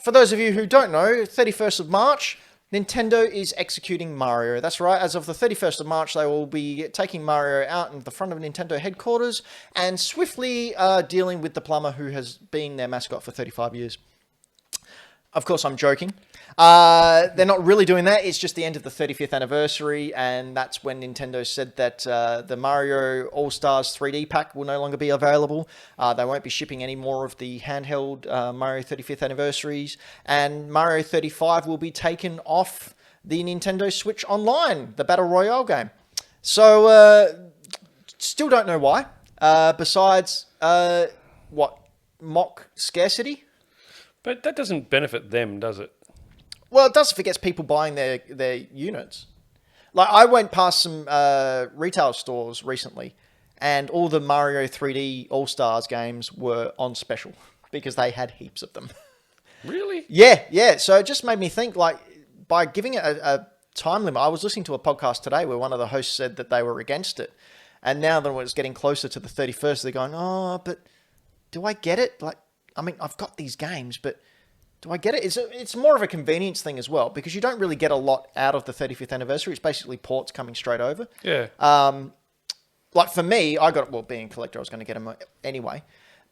for those of you who don't know, 31st of March, Nintendo is executing Mario. That's right. As of the 31st of March, they will be taking Mario out in the front of Nintendo headquarters and swiftly dealing with the plumber who has been their mascot for 35 years. Of course, I'm joking. They're not really doing that. It's just the end of the 35th anniversary, and that's when Nintendo said that the Mario All-Stars 3D pack will no longer be available. They won't be shipping any more of the handheld Mario 35th anniversaries, and Mario 35 will be taken off the Nintendo Switch Online, the Battle Royale game. So, still don't know why. Besides, mock scarcity? But that doesn't benefit them, does it? Well, it does if it gets people buying their units. Like, I went past some retail stores recently, and all the Mario 3D All-Stars games were on special because they had heaps of them. Really? Yeah. So it just made me think, like, by giving it a time limit, I was listening to a podcast today where one of the hosts said that they were against it. And now that it's getting closer to the 31st, they're going, oh, but do I get it? Like, I mean, I've got these games, but do I get it? It's more of a convenience thing as well, because you don't really get a lot out of the 35th anniversary. It's basically ports coming straight over. Yeah. Like for me, being a collector, I was going to get them anyway.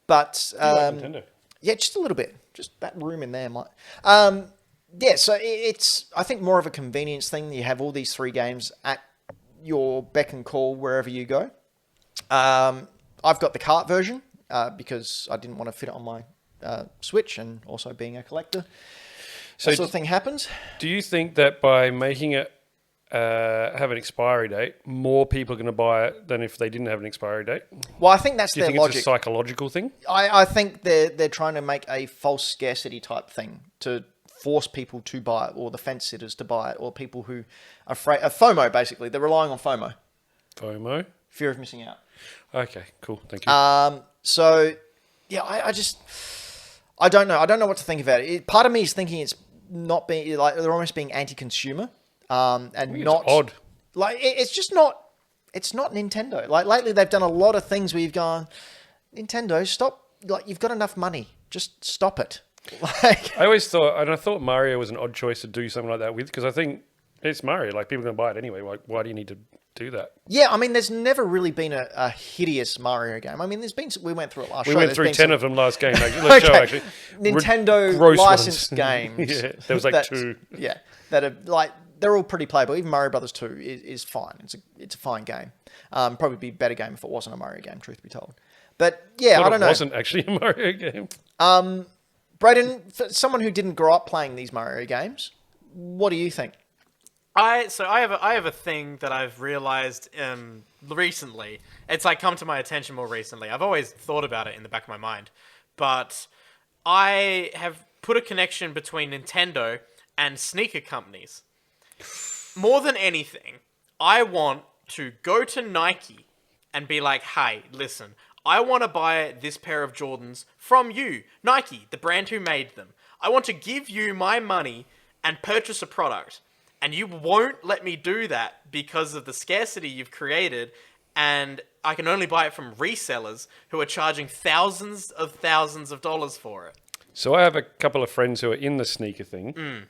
But Do you like Nintendo? Yeah, just a little bit. Just that room in there might. Yeah, so it's, I think, more of a convenience thing. You have all these 3 games at your beck and call wherever you go. I've got the cart version because I didn't want to fit it on my Switch, and also being a collector, so that sort of thing happens. Do you think that by making it have an expiry date, more people are going to buy it than if they didn't have an expiry date? Well, I think that's their logic. It's a psychological thing? I think they're trying to make a false scarcity type thing to force people to buy it, or the fence sitters to buy it, or people who are afraid of FOMO. Basically, they're relying on FOMO. FOMO? Fear of missing out. Okay, cool. Thank you. So, yeah, I don't know. I don't know what to think about it. Part of me is thinking it's not being, like, they're almost being anti-consumer, and not it's odd. Like, it's just not. It's not Nintendo. Like, lately they've done a lot of things where you've gone, Nintendo, stop. Like, you've got enough money. Just stop it. Like, I thought Mario was an odd choice to do something like that with, because I think it's Mario. Like, people are going to buy it anyway. Like, why do you need to do that? Yeah, I mean, there's never really been a hideous Mario game. I mean, there's been, we went through it last show. We went through 10 of them last game, actually. Okay. Nintendo licensed games. Yeah, there was like 2. Yeah, that are like, they're all pretty playable. Even Mario Brothers 2 is fine. It's a fine game. Probably be a better game if it wasn't a Mario game, truth be told. But yeah, I don't know. It wasn't actually a Mario game. Brayden, for someone who didn't grow up playing these Mario games, what do you think? I have a thing that I've realized recently. It's like come to my attention more recently. I've always thought about it in the back of my mind, but I have put a connection between Nintendo and sneaker companies. More than anything, I want to go to Nike and be like, "Hey, listen, I want to buy this pair of Jordans from you, Nike, the brand who made them. I want to give you my money and purchase a product. And you won't let me do that because of the scarcity you've created, and I can only buy it from resellers who are charging thousands of dollars for it." So I have a couple of friends who are in the sneaker thing.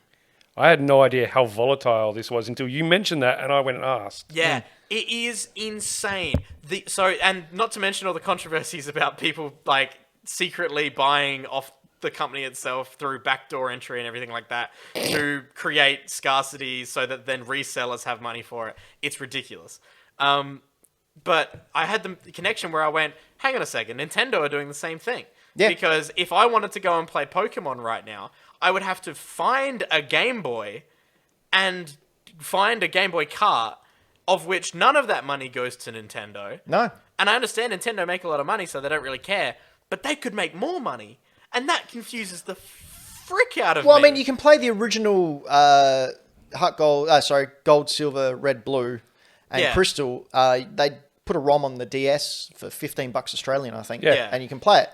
I had no idea how volatile this was until you mentioned that, and I went and asked. Yeah, it is insane. And not to mention all the controversies about people like secretly buying off the company itself through backdoor entry and everything like that to create scarcity so that then resellers have money for it. It's ridiculous. But I had the connection where I went, hang on a second, Nintendo are doing the same thing. Yeah. Because if I wanted to go and play Pokemon right now, I would have to find a Game Boy and find a Game Boy cart, of which none of that money goes to Nintendo. No. And I understand Nintendo make a lot of money, so they don't really care. But they could make more money. And that confuses the frick out of me. Well, I mean, you can play the original Gold, Silver, Red, Blue, and Crystal. They put a ROM on the DS for $15 Australian, I think. Yeah. And you can play it.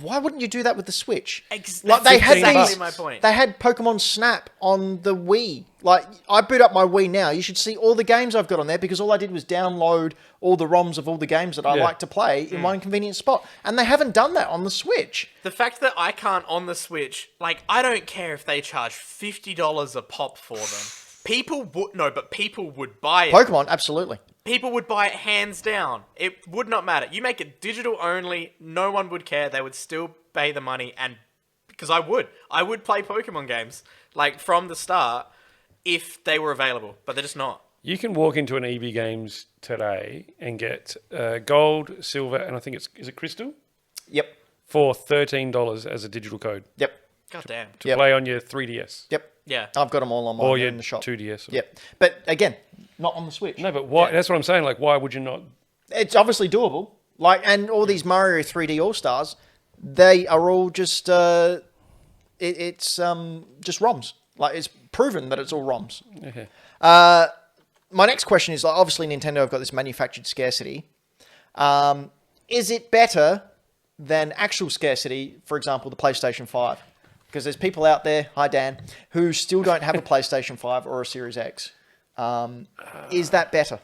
Why wouldn't you do that with the Switch? That's exactly my point. They had Pokemon Snap on the Wii. Like, I boot up my Wii now. You should see all the games I've got on there because all I did was download all the ROMs of all the games that I like to play in one convenient spot. And they haven't done that on the Switch. The fact that I can't on the Switch, like, I don't care if they charge $50 a pop for them. People would buy it. Pokemon, absolutely. People would buy it hands down. It would not matter. You make it digital only, no one would care. They would still pay the money, and because I would play Pokemon games like from the start if they were available, but they're just not. You can walk into an EB Games today and get gold, silver, and I think is it crystal Yep. for $13 as a digital code Yep. God damn. to play on your 3DS Yep. Yeah. I've got them all on or mine your in the shop. 2DS. Yep. But again, not on the Switch. No, but why? That's what I'm saying. Like, why would you not? It's obviously doable. Like, and all these Mario 3D All Stars, they are all just it's just ROMs. Like, it's proven that it's all ROMs. Okay. My next question is, like, obviously Nintendo have got this manufactured scarcity. Is it better than actual scarcity? For example, the PlayStation 5, because there's people out there, hi Dan, who still don't have a PlayStation 5 or a Series X. Is that better?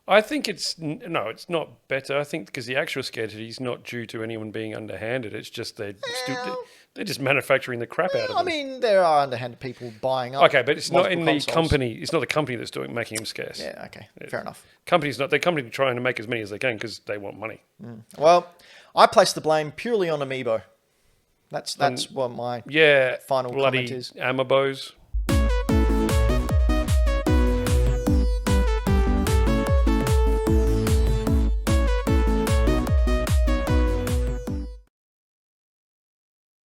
I think it's not better. I think because the actual scarcity is not due to anyone being underhanded. It's just they're just manufacturing the crap out of them. I mean, there are underhanded people buying up. Okay, but it's not in the consoles. company. It's not the company that's making them scarce. Yeah, okay, fair enough. The company trying to make as many as they can because they want money. Well, I place the blame purely on Amiibo. That's what my final bloody comment is. Amibos.